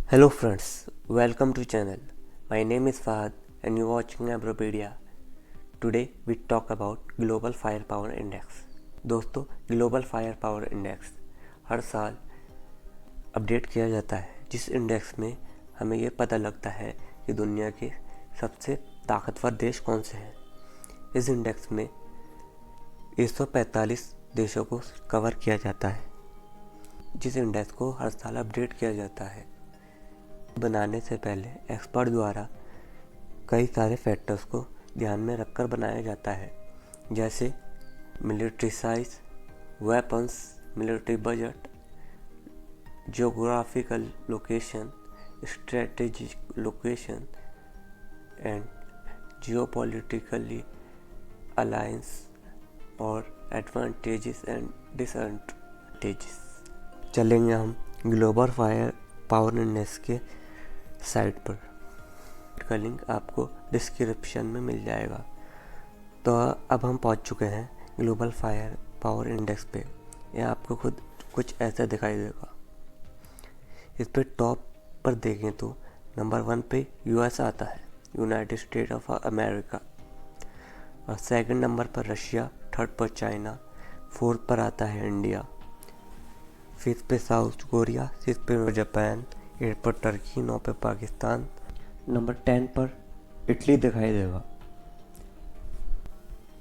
Hello friends, welcome to channel. My name is Fahad and you're watching Abropedia. Today we talk about Global Firepower Index. दोस्तों, global fire power index हर साल update किया जाता है, जिस index में हमें ये पता लगता है कि दुनिया के सबसे ताकतवर देश कौन से हैं। इस इंडेक्स में 145 देशों को कवर किया जाता है, जिस इंडेक्स को हर साल अपडेट किया जाता है। बनाने से पहले एक्सपर्ट द्वारा कई सारे फैक्टर्स को ध्यान में रखकर बनाया जाता है, जैसे military size, weapons, military budget, geographical location, strategic location and geopolitically alliance और एडवांटेजेस एंड डिसएडवांटेजेस। चलेंगे हम ग्लोबल फायर पावर इंडेक्स के साइट पर, का लिंक आपको डिस्क्रिप्शन में मिल जाएगा। तो अब हम पहुंच चुके हैं ग्लोबल फायर पावर इंडेक्स पे। यह आपको खुद कुछ ऐसा दिखाई देगा। इस पे टॉप पर देखें तो नंबर 1 पे यूएस आता है, यूनाइटेड स्टेट ऑफ अमेरिका, और सेकंड नंबर पर रशिया, थर्ड पर चाइना, फोर्थ पर आता है इंडिया, फिफ्थ पे साउथ कोरिया, सिक्स पे जापान, 8 पर टर्की, 9 पे पाकिस्तान, नंबर 10 पर इटली दिखाई देगा।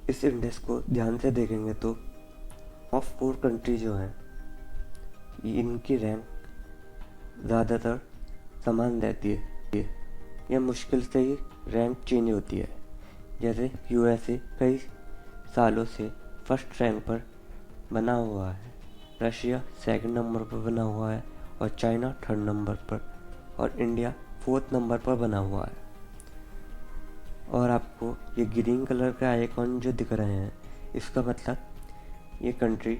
इस इंडेक्स को ध्यान से देखेंगे तो टॉप 4 कंट्री जो हैं, इनकी रैंक ज़्यादातर समान रहती है। यह मुश्किल से ही रैंक चेंज होती है। जैसे यूएसए कई सालों से फर्स्ट रैंक पर बना हुआ है, रशिया सेकंड नंबर पर बना हुआ है, और चाइना थर्ड नंबर पर, और इंडिया फोर्थ नंबर पर बना हुआ है। और आपको ये ग्रीन कलर का आइकॉन जो दिख रहे हैं, इसका मतलब ये कंट्री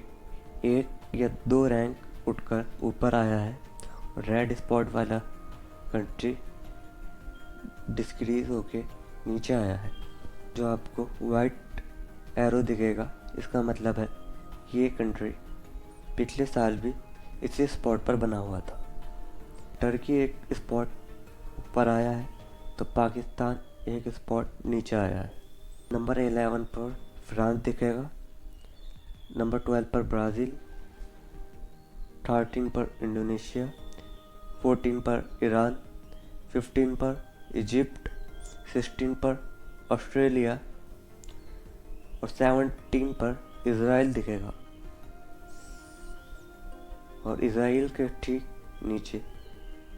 1 या 2 रैंक उठकर ऊपर आया है, और रेड स्पॉट वाला कंट्री डिक्रीज होके नीचे आया है। जो आपको वाइट एरो दिखेगा, इसका मतलब है ये कंट्री पिछले साल भी इसी स्पॉट पर बना हुआ था। टर्की एक स्पॉट ऊपर आया है, तो पाकिस्तान एक स्पॉट नीचे आया है। नंबर 11 पर फ्रांस दिखेगा, नंबर 12 पर ब्राज़ील, 13 पर इंडोनेशिया, 14 पर ईरान, 15 पर इजिप्ट, 16 पर ऑस्ट्रेलिया, और 17 पर इज़राइल दिखेगा। और इज़राइल के ठीक नीचे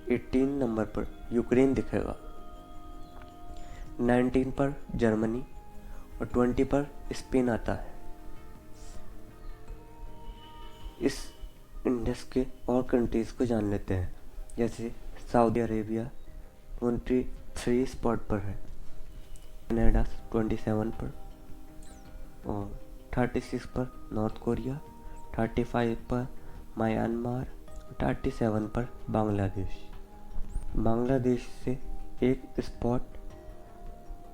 18 नंबर पर यूक्रेन दिखेगा, 19 पर जर्मनी, और 20 पर स्पेन आता है। इस इंडेक्स के और कंट्रीज़ को जान लेते हैं। जैसे सऊदी अरेबिया 23 स्पॉट पर है, कनाडा 27 पर, और 36 पर नॉर्थ कोरिया, 35 पर म्यांमार, 37 पर बांग्लादेश। बांग्लादेश से एक स्पॉट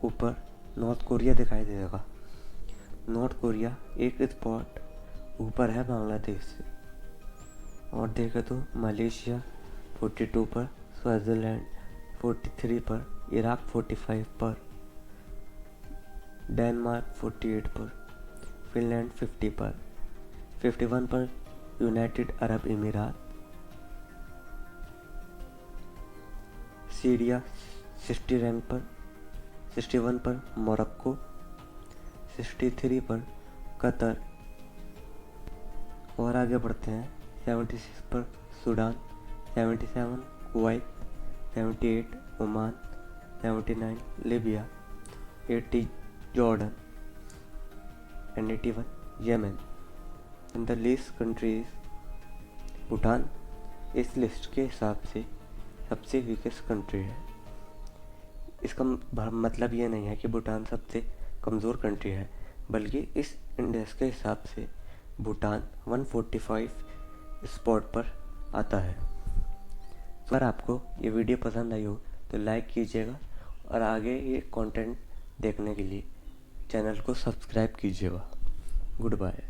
ऊपर नॉर्थ कोरिया दिखाई देगा। नॉर्थ कोरिया एक स्पॉट ऊपर है बांग्लादेश से। और देखें तो मलेशिया 42 पर, स्विट्ज़रलैंड 43 पर, इराक 45 पर, डेनमार्क 48 पर, फिनलैंड 50 पर, 51 पर यूनाइटेड अरब अमीरात, सीरिया 60 रैंक पर, 61 पर मोरक्को, 63 पर कतर, और आगे बढ़ते हैं 76 पर Sudan, 77 Kuwait, 78 Oman, 79 Libya, 80 Jordan, and 81 Yemen. In the list countries, Bhutan इस लिस्ट के हिसाब से सबसे वीकेस्ट कंट्री है। इसका मतलब ये नहीं है कि भूटान सबसे कमज़ोर कंट्री है, बल्कि इस इंडेक्स के हिसाब से भूटान 145 स्पॉट पर आता है। अगर आपको ये वीडियो पसंद आई हो तो लाइक कीजिएगा, और आगे ये कंटेंट देखने के लिए चैनल को सब्सक्राइब कीजिएगा। Good bye.